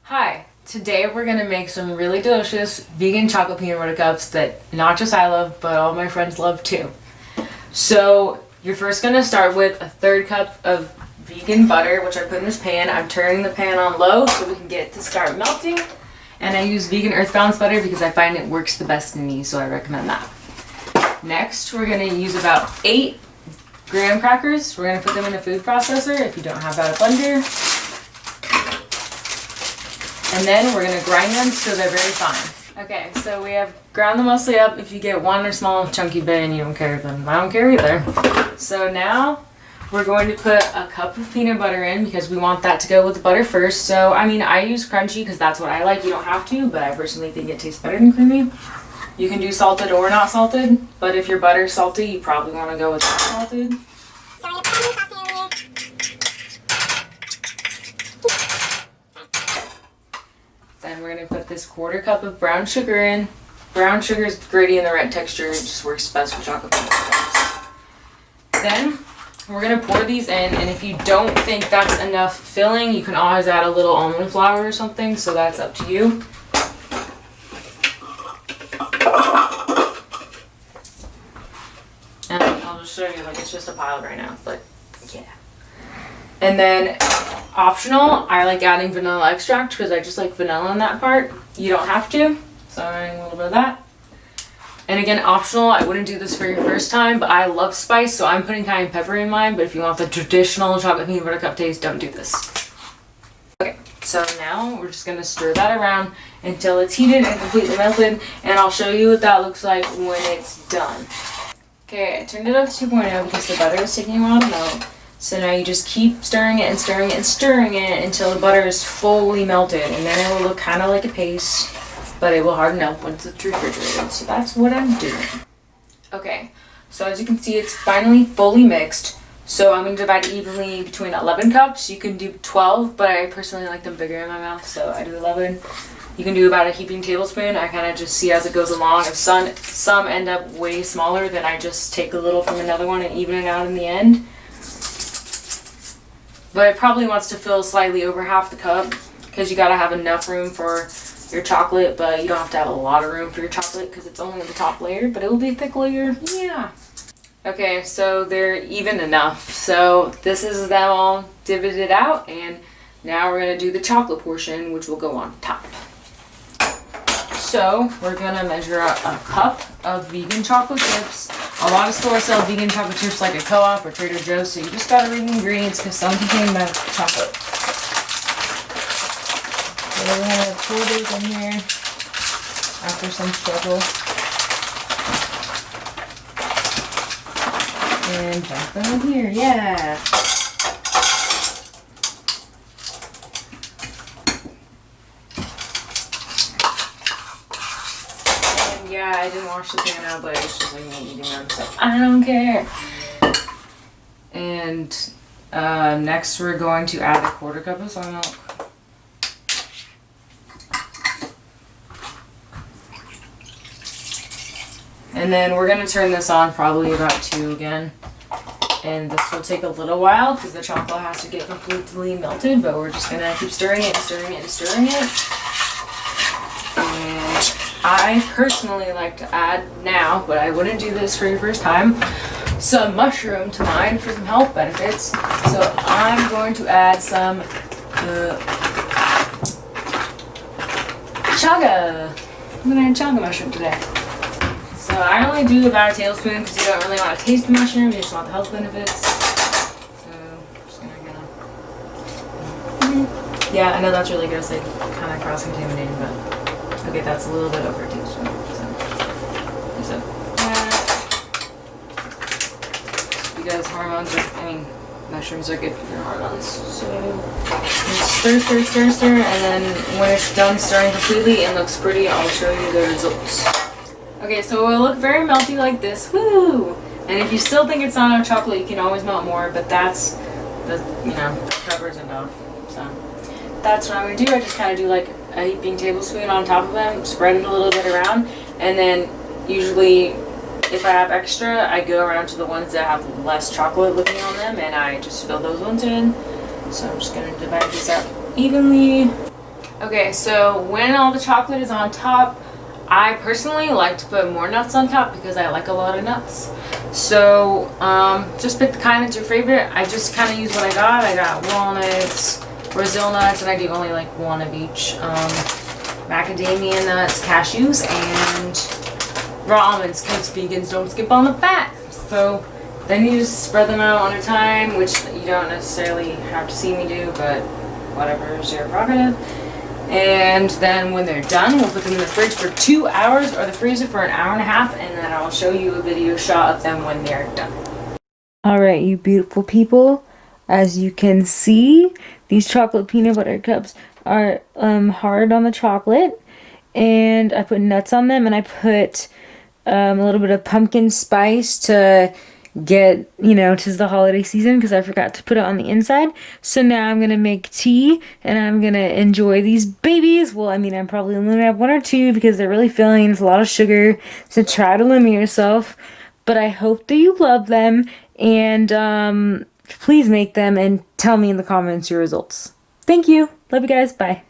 Hi, today we're gonna make some really delicious vegan chocolate peanut butter cups that not just I love, but all my friends love too. So you're first gonna start with a third cup of vegan butter, which I put in this pan. I'm turning the pan on low so we can get it to start melting. And I use vegan earth balance butter because I find it works the best in me, so I recommend that. Next, we're gonna use about 8 graham crackers. We're gonna put them in a food processor if you don't have that, a blender. And then we're gonna grind them so they're very fine. Okay, so we have ground them mostly up. If you get one or small chunky bit and you don't care, then I don't care either. So now we're going to put a cup of peanut butter in because we want that to go with the butter first. So, I mean, I use crunchy because that's what I like. You don't have to, but I personally think it tastes better than creamy. You can do salted or not salted, but if your butter's salty, you probably want to go with not salted. Then we're going to put this 1/4 cup of brown sugar in. Brown sugar is gritty in the red texture. It just works best with chocolate peanut butter. Then we're going to pour these in, and if you don't think that's enough filling, you can always add a little almond flour or something, so that's up to you. And I'll just show you, like, it's just a pile right now, but yeah. And then optional, I like adding vanilla extract because I just like vanilla in that part. You don't have to, so I'm adding a little bit of that. And again, optional, I wouldn't do this for your first time, but I love spice, so I'm putting cayenne pepper in mine, but if you want the traditional chocolate peanut butter cup taste, don't do this. Okay, so now we're just gonna stir that around until it's heated and completely melted, and I'll show you what that looks like when it's done. Okay, I turned it up to 2.0 because the butter is taking a while to melt. So now you just keep stirring it and stirring it and stirring it until the butter is fully melted, and then it will look kind of like a paste, but it will harden up once it's refrigerated. So that's what I'm doing. Okay, so as you can see, it's finally fully mixed. So I'm going to divide it evenly between 11 cups. You can do 12, but I personally like them bigger in my mouth, so I do 11. You can do about a heaping tablespoon. I kind of just see as it goes along. If some end up way smaller, then I just take a little from another one and even it out in the end. But it probably wants to fill slightly over half the cup because you gotta have enough room for your chocolate, but you don't have to have a lot of room for your chocolate because it's only the top layer, but it will be a thick layer. Yeah. Okay, so they're even enough. So this is them all divided out, and now we're gonna do the chocolate portion, which will go on top. So we're gonna measure out a cup of vegan chocolate chips. A lot of stores sell vegan chocolate chips like at Co-op or Trader Joe's, so you just gotta read the ingredients because some contain milk chocolate. So we're gonna pour these in here after some struggle. And dump them in here, yeah! Yeah, I didn't wash the pan out, but it's just like me eating them, so I don't care. And next we're going to add a 1/4 cup of soy milk. And then we're going to turn this on probably about 2 again. And this will take a little while because the chocolate has to get completely melted, but we're just going to keep stirring it and stirring it and stirring it. And I personally like to add now, but I wouldn't do this for your first time, some mushroom to mine for some health benefits. So I'm going to add some chaga. I'm going to add chaga mushroom today. So I only do about a tablespoon because you don't really want to taste the mushroom, you just want the health benefits. So I'm just gonna yeah, I know that's really gross, like kind of cross-contaminated, but okay, that's a little bit over a tablespoon. So because hormones are, mushrooms are good for your hormones. So stir, stir, stir, stir, and then when it's done stirring completely and looks pretty, I'll show you the results. Okay, so it will look very melty like this. Woo! And if you still think it's not enough chocolate, you can always melt more, but that's covers enough. So that's what I'm gonna do. I just kind of do like a heaping tablespoon on top of them, spread it a little bit around, and then usually if I have extra, I go around to the ones that have less chocolate looking on them, and I just fill those ones in. So I'm just gonna divide these out evenly. Okay, Okay, so when all the chocolate is on top, I personally like to put more nuts on top because I like a lot of nuts. So just pick the kind that's your favorite. I just kind of use what I got. I got walnuts, Brazil nuts, and I do only like one of each. Macadamia nuts, cashews, and raw almonds because vegans don't skip on the fat. So then you just spread them out on a time, which you don't necessarily have to see me do, but whatever is your prerogative. And then when they're done, we'll put them in the fridge for 2 hours or the freezer for an hour and a half, and then I'll show you a video shot of them when they're done. Alright, you beautiful people, as you can see, these chocolate peanut butter cups are hard on the chocolate, and I put nuts on them, and I put a little bit of pumpkin spice to get, you know, 'tis the holiday season because I forgot to put it on the inside. So now I'm gonna make tea and I'm gonna enjoy these babies. Well, I mean, I'm probably only gonna have one or two because they're really filling. There's a lot of sugar, so try to limit yourself. But I hope that you love them, and please make them and tell me in the comments your results. Thank you. Love you guys. Bye.